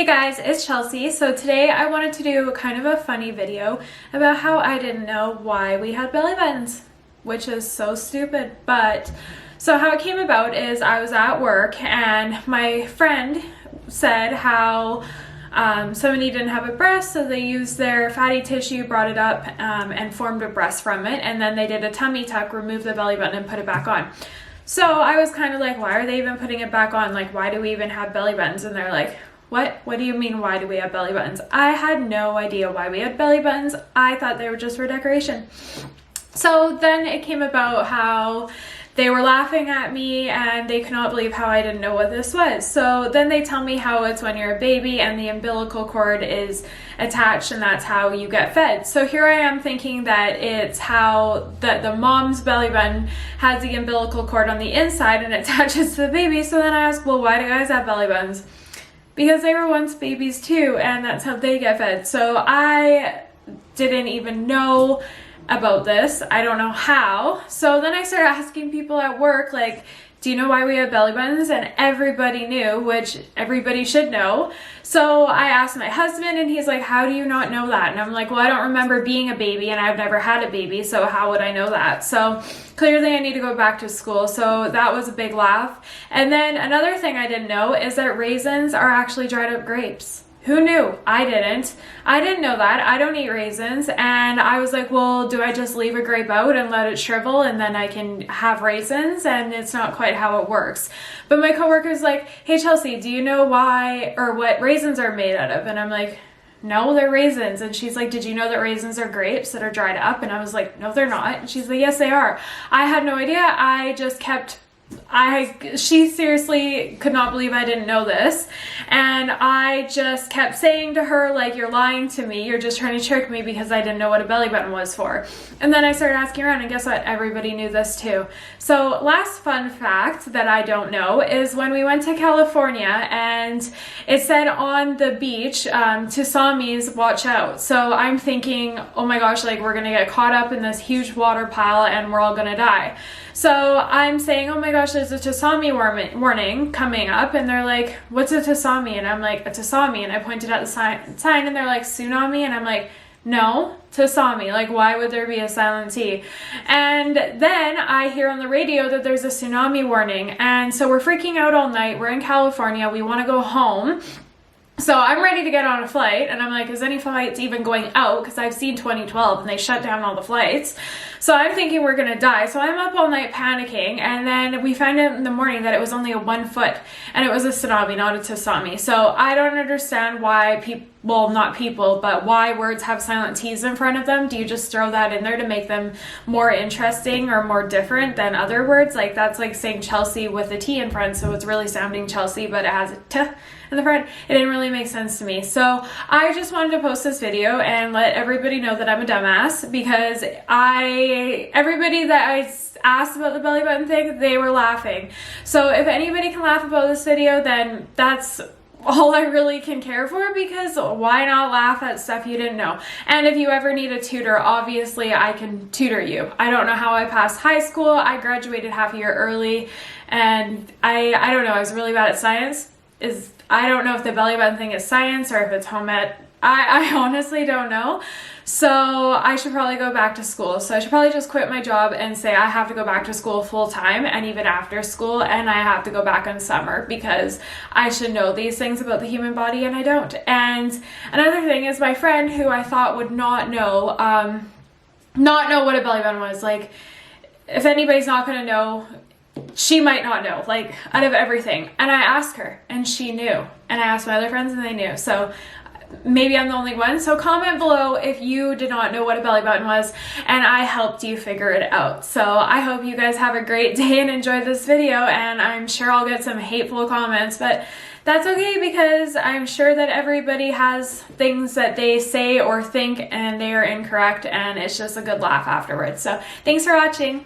Hey guys, it's Chelsea. So today I wanted to do kind of a funny video about how I didn't know why we had belly buttons, which is so stupid. But so how it came about is I was at work and my friend said how somebody didn't have a breast, so they used their fatty tissue, brought it up, and formed a breast from it, and then they did a tummy tuck, removed the belly button, and put it back on. So I was kind of like, why are they even putting it back on? Like, why do we even have belly buttons? And they're like, what do you mean, why do we have belly buttons? I had no idea why we had belly buttons. I thought they were just for decoration. So then it came about how they were laughing at me and they could not believe how I didn't know what this was. So then they tell me how it's when you're a baby and the umbilical cord is attached and that's how you get fed. So here I am thinking that it's how the mom's belly button has the umbilical cord on the inside and attaches to the baby. So then I asked, well, why do guys have belly buttons? Because they were once babies too, and that's how they get fed. So I didn't even know about this. I don't know how. So then I started asking people at work, like, do you know why we have belly buttons? And everybody knew, which everybody should know. So I asked my husband and he's like, how do you not know that? And I'm like, well, I don't remember being a baby and I've never had a baby, so how would I know that? So clearly I need to go back to school. So that was a big laugh. And then another thing I didn't know is that raisins are actually dried up grapes. Who knew? I didn't know that. I don't eat raisins. And I was like, well, do I just leave a grape out and let it shrivel and then I can have raisins? And it's not quite how it works. But my coworker's like, hey, Chelsea, do you know why or what raisins are made out of? And I'm like, no, they're raisins. And she's like, did you know that raisins are grapes that are dried up? And I was like, no, they're not. And she's like, yes, they are. I had no idea. I just kept she seriously could not believe I didn't know this, and I just kept saying to her, like, you're lying to me, you're just trying to trick me because I didn't know what a belly button was for. And then I started asking around, and guess what, everybody knew this too. So last fun fact that I don't know is when we went to California and it said on the beach, tsunamis, watch out. So I'm thinking, oh my gosh, like, we're gonna get caught up in this huge water pile and we're all gonna die. So I'm saying, oh my gosh, there's a tsunami warning coming up. And they're like, what's a tsunami? And I'm like, a tsunami. And I pointed at the sign and they're like, tsunami? And I'm like, no, tsunami. Like, why would there be a silent T? And then I hear on the radio that there's a tsunami warning. And so we're freaking out all night. We're in California. We want to go home. So I'm ready to get on a flight and I'm like, is any flights even going out? Because I've seen 2012 and they shut down all the flights. So I'm thinking we're gonna die. So I'm up all night panicking, and then we find out in the morning that it was only a 1 foot and it was a tsunami, not a tsunami. So I don't understand why why words have silent T's in front of them. Do you just throw that in there to make them more interesting or more different than other words? Like, that's like saying Chelsea with a T in front, so it's really sounding Chelsea, but it has a T in the front. It didn't really make sense to me. So I just wanted to post this video and let everybody know that I'm a dumbass, because everybody that I asked about the belly button thing, they were laughing. So if anybody can laugh about this video, then that's all I really can care for, because why not laugh at stuff you didn't know? And if you ever need a tutor, obviously I can tutor you. I don't know how I passed high school. I graduated half a year early, and I don't know, I was really bad at science. I don't know if the belly button thing is science or if it's home ec. I honestly don't know. So I should probably go back to school. So I should probably just quit my job and say I have to go back to school full time and even after school, and I have to go back in summer because I should know these things about the human body and I don't. And another thing is, my friend who I thought would not know what a belly button was. Like, if anybody's not gonna know, she might not know, like, out of everything. And I asked her and she knew, and I asked my other friends and they knew. So maybe I'm the only one. So comment below if you did not know what a belly button was and I helped you figure it out. So I hope you guys have a great day and enjoy this video, and I'm sure I'll get some hateful comments, but that's okay, because I'm sure that everybody has things that they say or think and they are incorrect, and it's just a good laugh afterwards. So thanks for watching.